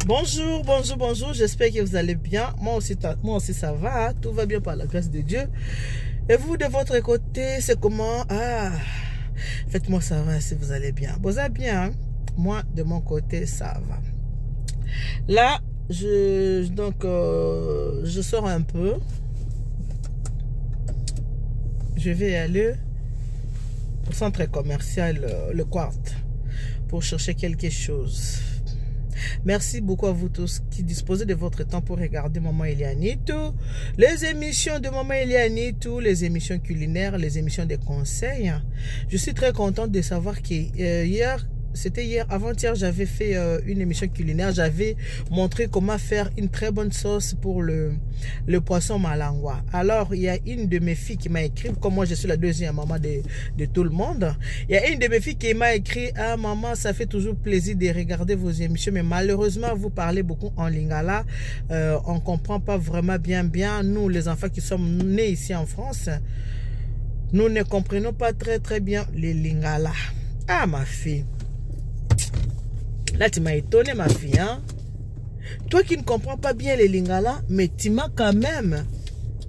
Bonjour, bonjour, bonjour. J'espère que vous allez bien. Moi aussi ça va. Hein? Tout va bien par la grâce de Dieu. Et vous, de votre côté, c'est comment? Ah, faites-moi savoir si vous allez bien. Vous allez bien? Hein? Moi, de mon côté, ça va. Là, je sors un peu. Je vais aller au centre commercial Le Quart pour chercher quelque chose. Merci beaucoup à vous tous qui disposez de votre temps pour regarder Maman Elianitou, les émissions de Maman Elianitou, les émissions culinaires, les émissions de conseils. Je suis très contente de savoir que avant-hier, j'avais fait une émission culinaire. J'avais montré comment faire une très bonne sauce pour le poisson malangwa. Alors, il y a une de mes filles qui m'a écrit, comme moi je suis la deuxième maman de tout le monde. Il y a une de mes filles qui m'a écrit: ah maman, ça fait toujours plaisir de regarder vos émissions, mais malheureusement, vous parlez beaucoup en lingala. On ne comprend pas vraiment bien. Nous, les enfants qui sommes nés ici en France, nous ne comprenons pas très bien les lingala. Ah ma fille. Là, tu m'as étonné, ma fille. Hein? Toi qui ne comprends pas bien les lingala, mais tu m'as quand même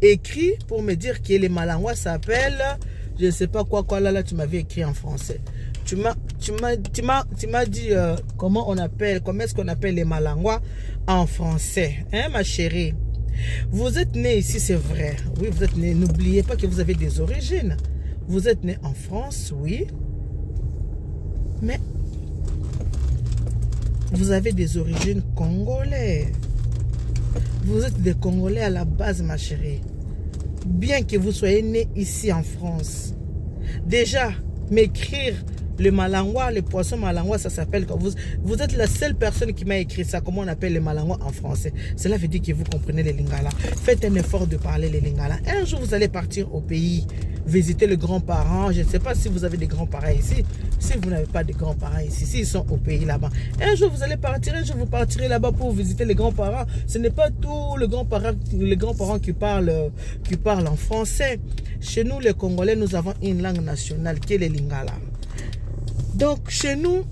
écrit pour me dire que les malangwa s'appellent, je ne sais pas quoi, là, tu m'avais écrit en français. Tu m'as dit comment est-ce qu'on appelle les malangwa en français. Hein, ma chérie? Vous êtes né ici, c'est vrai. Oui, vous êtes né. N'oubliez pas que vous avez des origines. Vous êtes né en France, oui. Mais vous avez des origines congolaises. Vous êtes des Congolais à la base, ma chérie. Bien que vous soyez né ici en France. Déjà, m'écrire le malangwa, le poisson malangwa, ça s'appelle... Vous êtes la seule personne qui m'a écrit ça, comment on appelle le malangwa en français. Cela veut dire que vous comprenez les lingala. Faites un effort de parler les lingala. Un jour, vous allez partir au pays, visiter les grands-parents. Je ne sais pas si vous avez des grands-parents ici. Si vous n'avez pas de grands-parents ici, s'ils sont au pays là-bas. Un jour, vous allez partir, un jour, vous partirez là-bas pour visiter les grands-parents. Ce n'est pas tous les grands-parents qui parlent en français. Chez nous, les Congolais, nous avons une langue nationale qui est le lingala. Donc, chez nous,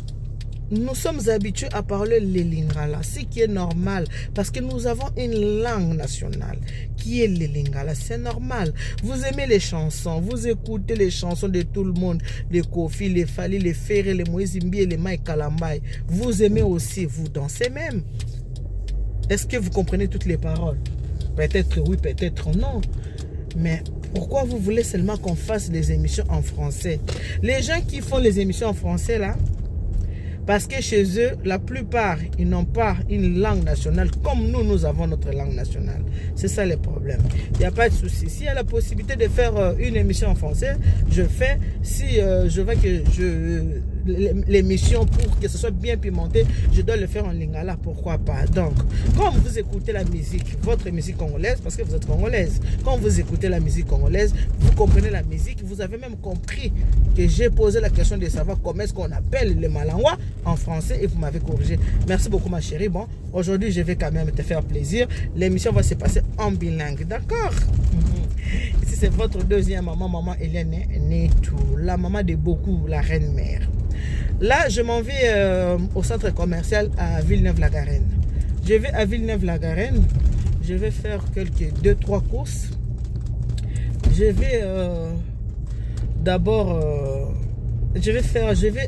nous sommes habitués à parler le lingala, ce qui est normal, parce que nous avons une langue nationale qui est le lingala, c'est normal. Vous aimez les chansons, vous écoutez les chansons de tout le monde, les Kofi, les Fali, les Ferré, les Moïse Mbi et les Mike Kalambay. Vous aimez aussi, vous dansez même. Est-ce que vous comprenez toutes les paroles? Peut-être oui, peut-être non. Mais pourquoi vous voulez seulement qu'on fasse des émissions en français? Les gens qui font les émissions en français là, parce que chez eux, la plupart, ils n'ont pas une langue nationale comme nous avons notre langue nationale. C'est ça le problème. Il n'y a pas de souci. S'il y a la possibilité de faire une émission en français, je fais. Si je vois que l'émission, pour que ce soit bien pimenté, je dois le faire en lingala, pourquoi pas. Donc, quand vous écoutez la musique, votre musique congolaise, parce que vous êtes congolaise, quand vous écoutez la musique congolaise, vous comprenez la musique, vous avez même compris que j'ai posé la question de savoir comment est-ce qu'on appelle le malangwa en français et vous m'avez corrigé. Merci beaucoup ma chérie. Bon, aujourd'hui je vais quand même te faire plaisir. L'émission va se passer en bilingue, d'accord? Ici c'est votre deuxième maman Elianitou, la maman de beaucoup, la reine mère. Là je m'en vais au centre commercial à Villeneuve-la-Garenne. Je vais à Villeneuve-la-Garenne. Je vais faire quelques 2-3 courses. Je vais d'abord je vais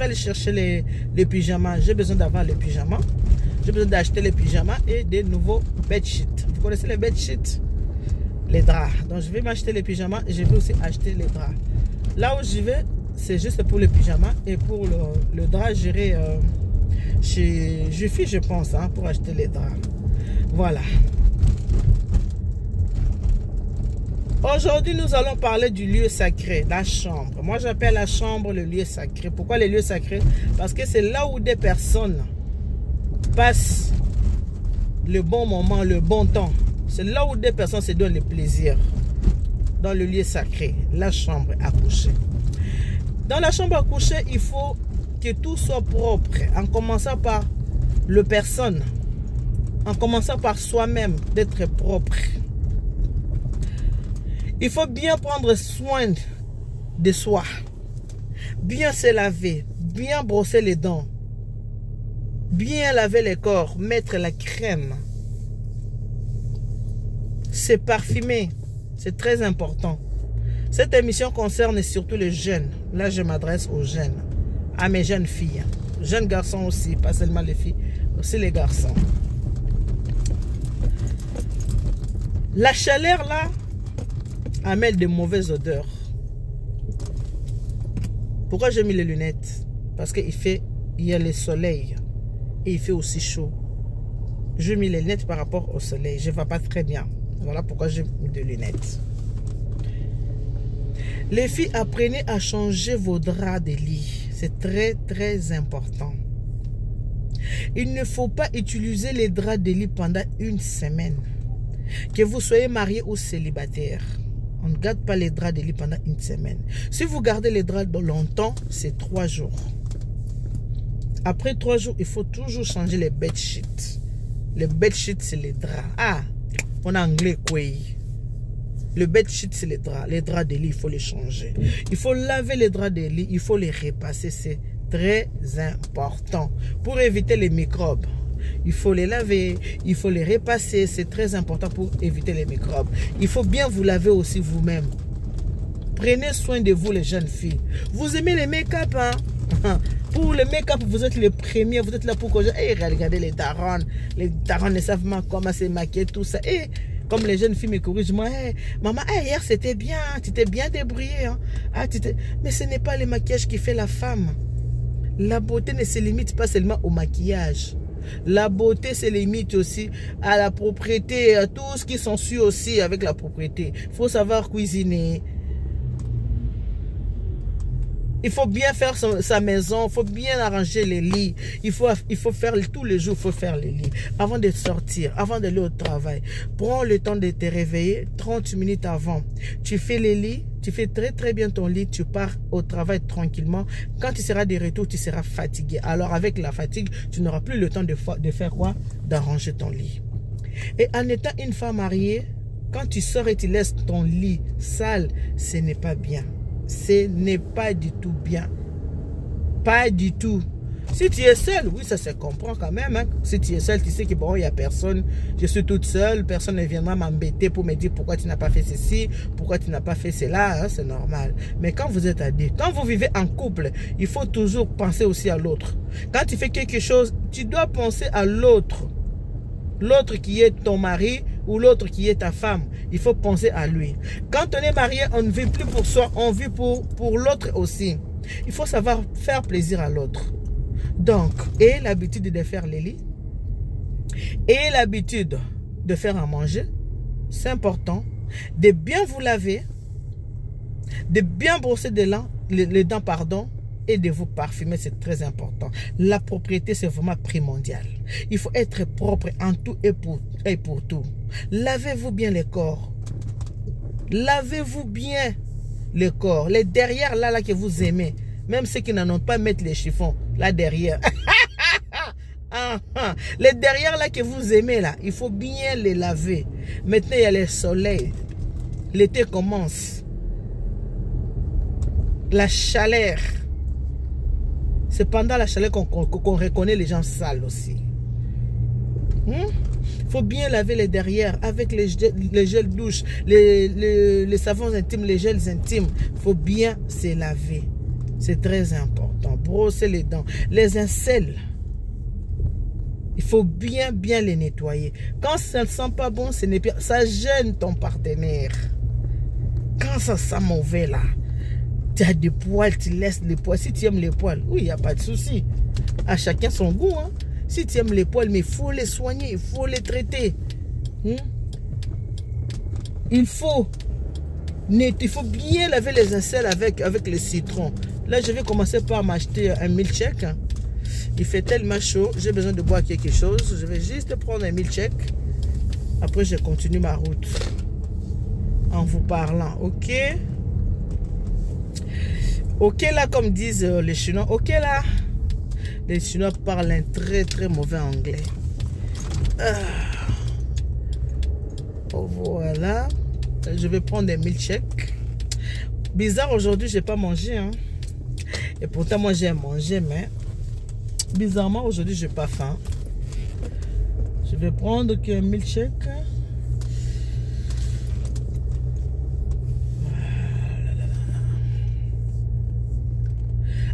aller chercher les pyjamas. J'ai besoin d'avoir les pyjamas. J'ai besoin d'acheter les pyjamas et des nouveaux bedsheets. Vous connaissez les bedsheets? Les draps. Donc je vais m'acheter les pyjamas et je vais aussi acheter les draps. Là où j'y vais, c'est juste pour les pyjamas. Et pour le drap, j'irai chez Jufi, je pense, hein, pour acheter les draps. Voilà. Aujourd'hui, nous allons parler du lieu sacré, la chambre. Moi, j'appelle la chambre le lieu sacré. Pourquoi le lieu sacré? Parce que c'est là où des personnes passent le bon moment, le bon temps. C'est là où des personnes se donnent le plaisir. Dans le lieu sacré, la chambre à coucher. Dans la chambre à coucher, il faut que tout soit propre. En commençant par le personne. En commençant par soi-même, d'être propre. Il faut bien prendre soin de soi. Bien se laver. Bien brosser les dents. Bien laver les corps, mettre la crème. C'est parfumé. C'est très important. Cette émission concerne surtout les jeunes. Là, je m'adresse aux jeunes. À mes jeunes filles. Jeunes garçons aussi, pas seulement les filles, aussi les garçons. La chaleur là amène de mauvaises odeurs. Pourquoi j'ai mis les lunettes? Parce qu'il y a le soleil et il fait aussi chaud. J'ai mis les lunettes par rapport au soleil. Je ne vois pas très bien. Voilà pourquoi j'ai mis des lunettes. Les filles, apprenez à changer vos draps de lit. C'est très très important. Il ne faut pas utiliser les draps de lit pendant une semaine. Que vous soyez marié ou célibataire. On ne garde pas les draps de lit pendant une semaine. Si vous gardez les draps longtemps, c'est 3 jours. Après 3 jours, il faut toujours changer les bedsheets. Les bedsheets, c'est les draps. Ah, on a anglais quoi. Le bedsheet, c'est les draps. Les draps de lit, il faut les changer. Il faut laver les draps de lit, il faut les repasser. C'est très important pour éviter les microbes. Il faut les laver, il faut les repasser. C'est très important pour éviter les microbes. Il faut bien vous laver aussi vous-même. Prenez soin de vous, les jeunes filles. Vous aimez les make-up, hein? Pour le make-up, vous êtes les premiers. Vous êtes là pour que regardez les darons. Les darons ne savent pas comment se maquiller, tout ça. Et comme les jeunes filles me corrigent, moi, hey, maman, hey, hier c'était bien, tu t'es bien débrouillée. Hein? Ah, mais ce n'est pas le maquillage qui fait la femme. La beauté ne se limite pas seulement au maquillage. La beauté se limite aussi à la propreté, à tout ce qui s'ensuit aussi avec la propreté. Il faut savoir cuisiner. Il faut bien faire sa maison, il faut bien arranger les lits. Il faut faire tous les jours, il faut faire les lits. Avant de sortir, avant d'aller au travail, prends le temps de te réveiller 30 minutes avant. Tu fais les lits, tu fais très très bien ton lit, tu pars au travail tranquillement. Quand tu seras de retour, tu seras fatigué. Alors avec la fatigue, tu n'auras plus le temps de faire quoi? D'arranger ton lit. Et en étant une femme mariée, quand tu sors et tu laisses ton lit sale, ce n'est pas bien. Ce n'est pas du tout bien. Pas du tout. Si tu es seule, oui, ça se comprend quand même. Hein. Si tu es seule, tu sais que bon, il n'y a personne. Je suis toute seule. Personne ne viendra m'embêter pour me dire pourquoi tu n'as pas fait ceci, pourquoi tu n'as pas fait cela. Hein, c'est normal. Mais quand vous êtes à deux, quand vous vivez en couple, il faut toujours penser aussi à l'autre. Quand tu fais quelque chose, tu dois penser à l'autre. L'autre qui est ton mari ou l'autre qui est ta femme, il faut penser à lui. Quand on est marié, on ne vit plus pour soi, on vit pour l'autre aussi. Il faut savoir faire plaisir à l'autre. Donc, ayez l'habitude de faire les lits. Ayez l'habitude de faire à manger. C'est important. De bien vous laver. De bien brosser les dents, pardon. Et de vous parfumer, c'est très important. La propriété, c'est vraiment primordial. Il faut être propre en tout et pour tout. Lavez-vous bien les corps. Lavez-vous bien les corps. Les derrière là que vous aimez. Même ceux qui n'en ont pas, mettre les chiffons là derrière. Les derrière là que vous aimez là, il faut bien les laver. Maintenant, il y a le soleil. L'été commence. La chaleur. C'est pendant la chaleur qu'on reconnaît les gens sales aussi. Il faut bien laver les derrière avec les gels douche, les savons intimes, les gels intimes. Il faut bien se laver. C'est très important. Brosser les dents. Les aisselles, il faut bien les nettoyer. Quand ça ne sent pas bon, ça gêne ton partenaire. Quand ça sent mauvais là, tu as des poils, tu laisses les poils. Si tu aimes les poils, oui, il n'y a pas de souci. À chacun son goût. Hein. Si tu aimes les poils, mais il faut les soigner, il faut les traiter. Il faut bien laver les aisselles avec le citron. Là, je vais commencer par m'acheter un milkshake. Il fait tellement chaud, j'ai besoin de boire quelque chose. Je vais juste prendre un milkshake. Après, je continue ma route en vous parlant, ok? Ok là, comme disent les Chinois. Ok là. Les Chinois parlent un très mauvais anglais. Voilà. Je vais prendre un milkshake. Bizarre, aujourd'hui, je n'ai pas mangé. Hein. Et pourtant, moi, j'ai mangé, mais Bizarrement, aujourd'hui, je n'ai pas faim. Je vais prendre qu'un milkshake.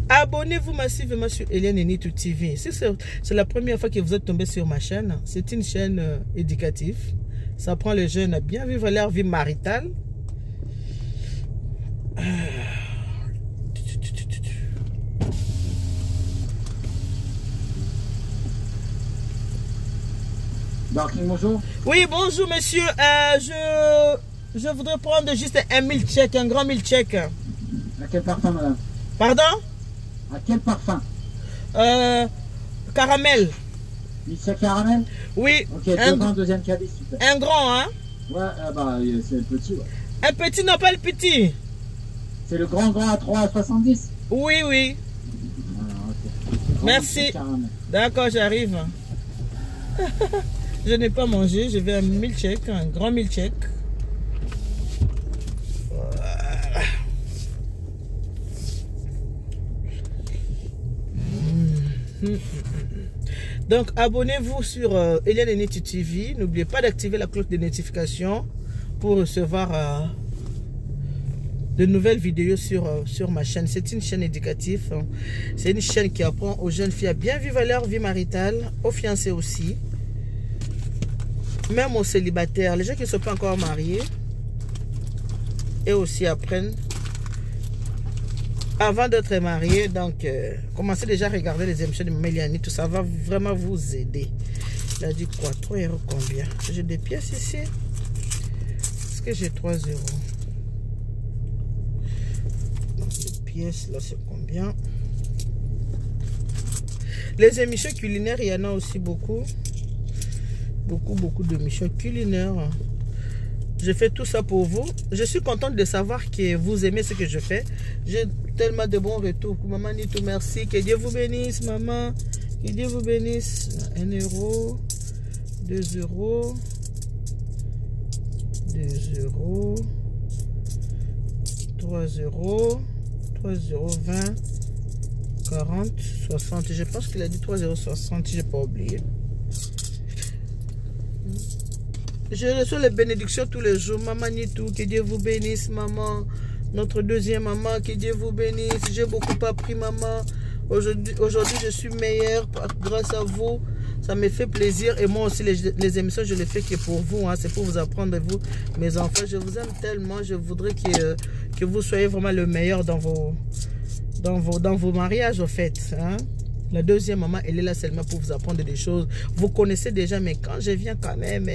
Abonnez-vous massivement sur Eliane Nitu TV. Si c'est la première fois que vous êtes tombé sur ma chaîne, c'est une chaîne éducative. Ça apprend les jeunes à bien vivre leur vie maritale. Bonjour. Oui, bonjour monsieur. Je voudrais prendre juste un milkshake, un grand milkshake. À quel parfum, madame? Pardon? À quel parfum? Caramel. Milkshake caramel? Oui. Ok, un grand, deuxième caddie, super. Un grand, hein? Ouais, bah, c'est le petit, ouais. Un petit, non pas le petit. C'est le grand à 3,70? Oui, oui. Ah, ok. Merci. D'accord, j'arrive. Je n'ai pas mangé, je vais un milkshake, un grand milkshake. Voilà. Donc, abonnez-vous sur Eliane Nitu TV. N'oubliez pas d'activer la cloche de notification pour recevoir de nouvelles vidéos sur ma chaîne. C'est une chaîne éducative. C'est une chaîne qui apprend aux jeunes filles à bien vivre leur vie maritale, aux fiancés aussi. Même aux célibataires, les gens qui ne sont pas encore mariés, et aussi apprennent avant d'être mariés. Donc, commencez déjà à regarder les émissions de Méliani, tout ça va vraiment vous aider. Il a dit quoi? 3 € combien? J'ai des pièces ici. Est-ce que j'ai 3 €? Donc, les pièces là, c'est combien? Les émissions culinaires, il y en a aussi beaucoup. Beaucoup d'émissions culinaires. Je fais tout ça pour vous. Je suis contente de savoir que vous aimez ce que je fais. J'ai tellement de bons retours. Maman Nitu, merci. Que Dieu vous bénisse, maman. Que Dieu vous bénisse. 1 €, 2 €, 2 €, 3 €, 3,20 €, 40, 60. Je pense qu'il a dit 3,60 €. Je n'ai pas oublié. Je reçois les bénédictions tous les jours. Maman Nitu, que Dieu vous bénisse, maman. Notre deuxième maman, que Dieu vous bénisse. J'ai beaucoup appris, maman. Aujourd'hui, je suis meilleure grâce à vous. Ça me fait plaisir. Et moi aussi, les émissions, je les fais que pour vous. Hein. C'est pour vous apprendre, vous, mes enfants. Je vous aime tellement. Je voudrais que vous soyez vraiment le meilleur dans vos mariages, en fait. Hein. La deuxième maman, elle est là seulement pour vous apprendre des choses. Vous connaissez déjà, mais quand je viens quand même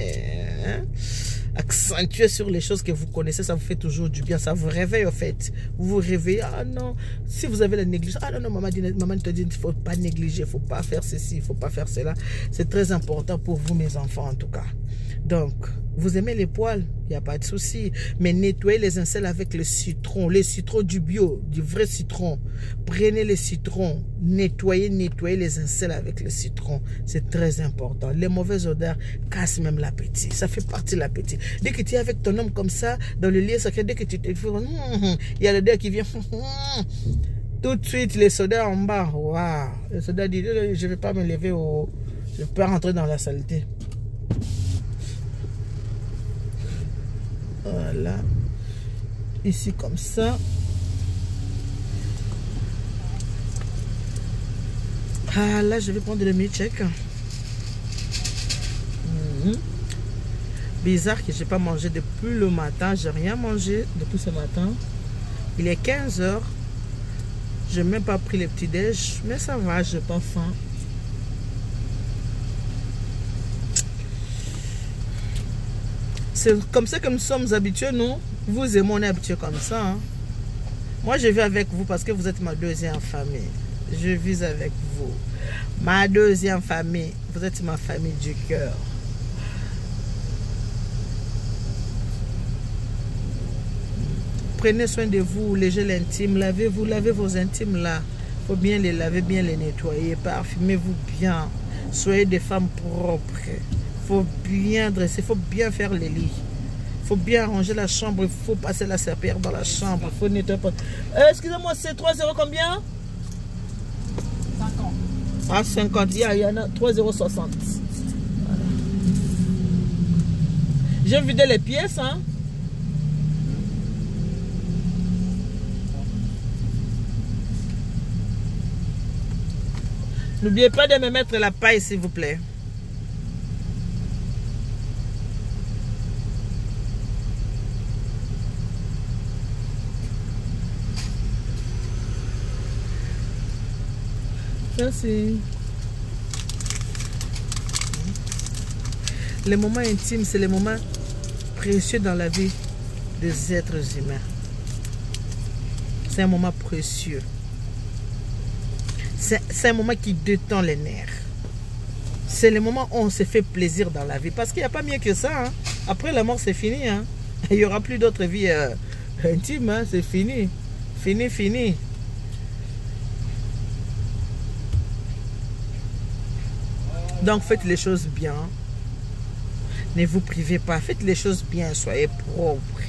accentuer sur les choses que vous connaissez, ça vous fait toujours du bien. Ça vous réveille, en fait. Vous vous réveillez. Ah non, si vous avez la négligence. Ah non, maman te dit, il ne faut pas négliger, il ne faut pas faire ceci, il ne faut pas faire cela. C'est très important pour vous, mes enfants, en tout cas. Donc, vous aimez les poils, il n'y a pas de souci. Mais nettoyez les aisselles avec le citron du bio, du vrai citron. Prenez les citrons, nettoyez les aisselles avec le citron. C'est très important. Les mauvaises odeurs cassent même l'appétit. Ça fait partie de l'appétit. Dès que tu es avec ton homme comme ça, dans le lieu sacré, dès que tu te fais, il y a l'odeur qui vient. Tout de suite, les sodas en bas. Waouh. Les sodas disent, je ne vais pas me lever, je ne vais pas rentrer dans la saleté. Voilà. Ici comme ça. Ah là, je vais prendre le milkshake. Bizarre que je n'ai pas mangé depuis le matin. J'ai rien mangé depuis ce matin. Il est 15 h. Je n'ai même pas pris le petit déj. Mais ça va, je n'ai pas faim. C'est comme ça que nous sommes habitués, nous. Vous et moi, on est habitués comme ça. Hein. Moi, je vis avec vous parce que vous êtes ma deuxième famille. Je vis avec vous. Ma deuxième famille. Vous êtes ma famille du cœur. Prenez soin de vous, les gels intimes. Lavez-vous, lavez vos intimes là. Il faut bien les laver, bien les nettoyer. Parfumez-vous bien. Soyez des femmes propres. Faut bien dresser, il faut bien faire les lits. Il faut bien ranger la chambre, il faut passer la serpillère dans la chambre, il faut nettoyer. Excusez-moi, c'est 3 € combien? 50. À 50, il y en a 3,60 €. Voilà. J'ai vidé les pièces, hein. N'oubliez pas de me mettre la paille, s'il vous plaît. Merci. Les moments intimes, c'est les moments précieux dans la vie des êtres humains. C'est un moment précieux. C'est un moment qui détend les nerfs. C'est le moment où on se fait plaisir dans la vie. Parce qu'il n'y a pas mieux que ça. Hein. Après la mort, c'est fini. Hein. Il n'y aura plus d'autres vies intimes. Hein. C'est fini. Fini, fini. Donc faites les choses bien. Ne vous privez pas. Faites les choses bien. Soyez propres.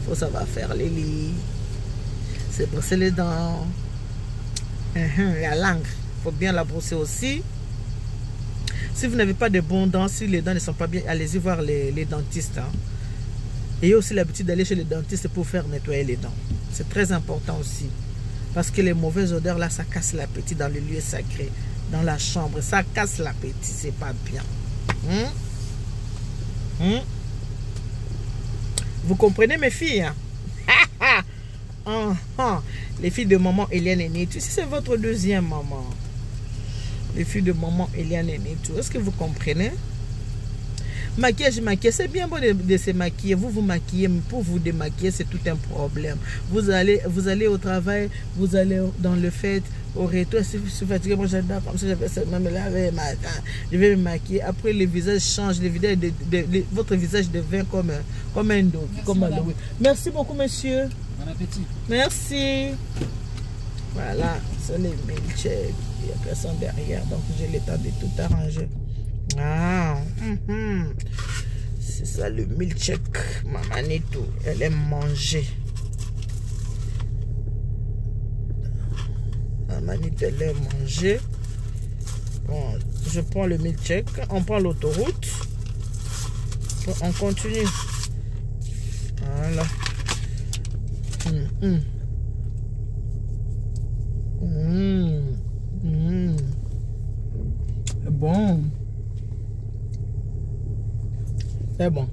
Faut savoir faire les lits. Se brosser les dents. La langue. Il faut bien la brosser aussi. Si vous n'avez pas de bons dents, si les dents ne sont pas bien, allez-y voir les dentistes. Hein. Ayez aussi l'habitude d'aller chez les dentistes pour faire nettoyer les dents. C'est très important aussi. Parce que les mauvaises odeurs là, ça casse l'appétit dans les lieux sacrés. Dans la chambre, ça casse l'appétit, c'est pas bien. Vous comprenez mes filles, hein? Les filles de maman Eliane Nitou, si c'est votre deuxième maman. Les filles de maman Eliane Nitou, est-ce que vous comprenez? Maquillage, c'est bien bon de se maquiller. Vous vous maquillez, mais pour vous démaquiller, c'est tout un problème. Vous allez au travail, vous allez dans le fête, au retour, si je suis fatigué, moi j'adore comme ça, je vais seulement me laver matin, je vais me maquiller. Après, le visage change, votre visage devient comme un dos, comme Halloween. Merci beaucoup, monsieur. Bon appétit. Merci. Voilà, c'est les milkshakes. Il n'y a personne derrière, donc j'ai le temps de tout arranger. C'est ça le milkshake. Maman Nitou, elle aime manger. Maman Nitou, elle aime manger. Bon, je prends le milkshake. On prend l'autoroute. On continue. Voilà. Bon. C'est bon.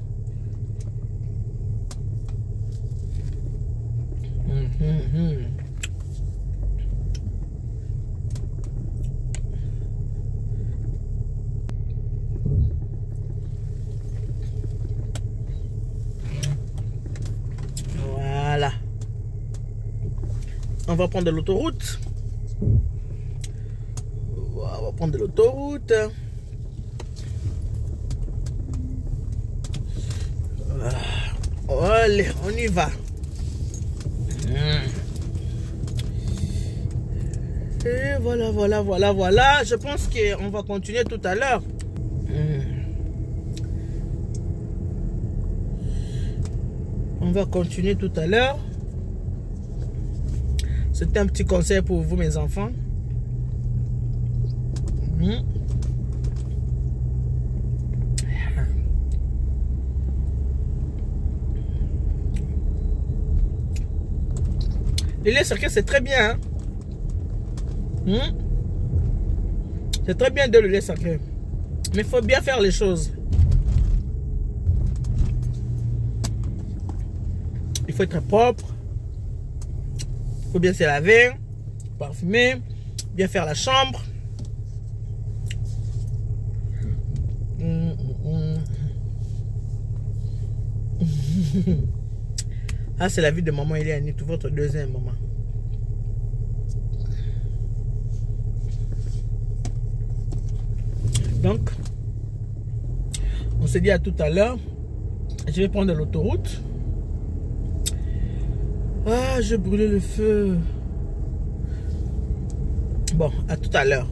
Voilà. On va prendre de l'autoroute. On va prendre de l'autoroute. Allez, on y va. Et voilà. Je pense qu'on va continuer tout à l'heure. On va continuer tout à l'heure. C'est un petit conseil pour vous, mes enfants. Le lait sacré, c'est très bien. Hein? C'est très bien de le lait sacré. Mais il faut bien faire les choses. Il faut être propre. Il faut bien se laver, parfumer, bien faire la chambre. Ah, c'est la vie de maman Eliane Nitou, votre deuxième maman. Donc, on se dit à tout à l'heure. Je vais prendre l'autoroute. Ah, je brûlais le feu. Bon, à tout à l'heure.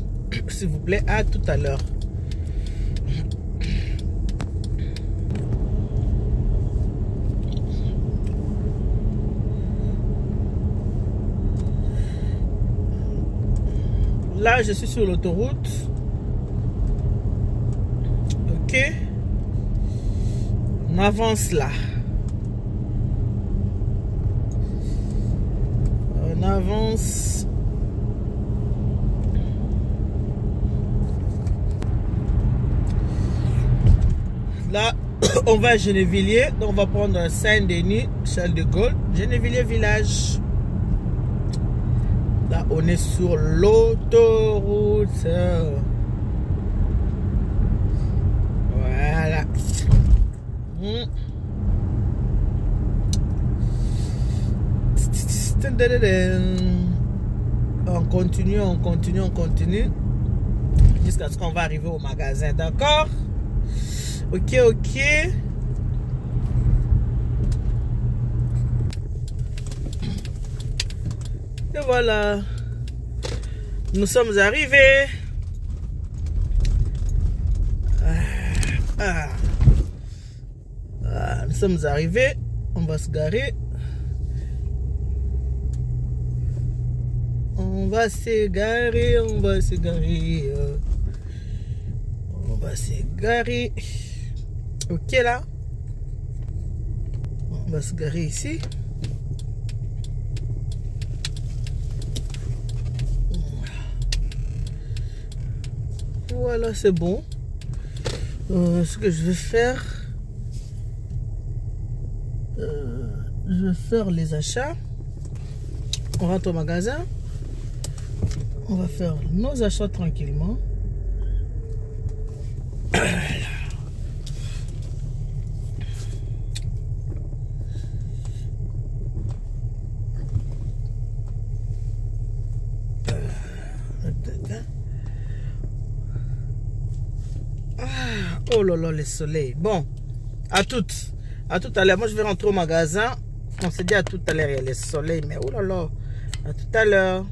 S'il vous plaît, à tout à l'heure. Vous Là, je suis sur l'autoroute. Ok. On avance là. On avance. Là, on va à Gennevilliers. Donc, on va prendre Saint-Denis, Charles de Gaulle, Gennevilliers village. Là, on est sur l'autoroute. Voilà. On continue, on continue, on continue. Jusqu'à ce qu'on va arriver au magasin, d'accord? Ok, ok. Et voilà. Nous sommes arrivés. Nous sommes arrivés. On va se garer. On va se garer. On va se garer. On va se garer. Ok là. On va se garer ici. Voilà, c'est bon. Ce que je vais faire, je vais faire les achats. On rentre au magasin. On va faire nos achats tranquillement. Oh là là, le soleil. Bon, à tout à l'heure. Moi, je vais rentrer au magasin. On s'est dit à tout à l'heure, il y a le soleil. Mais oh là là, à tout à l'heure.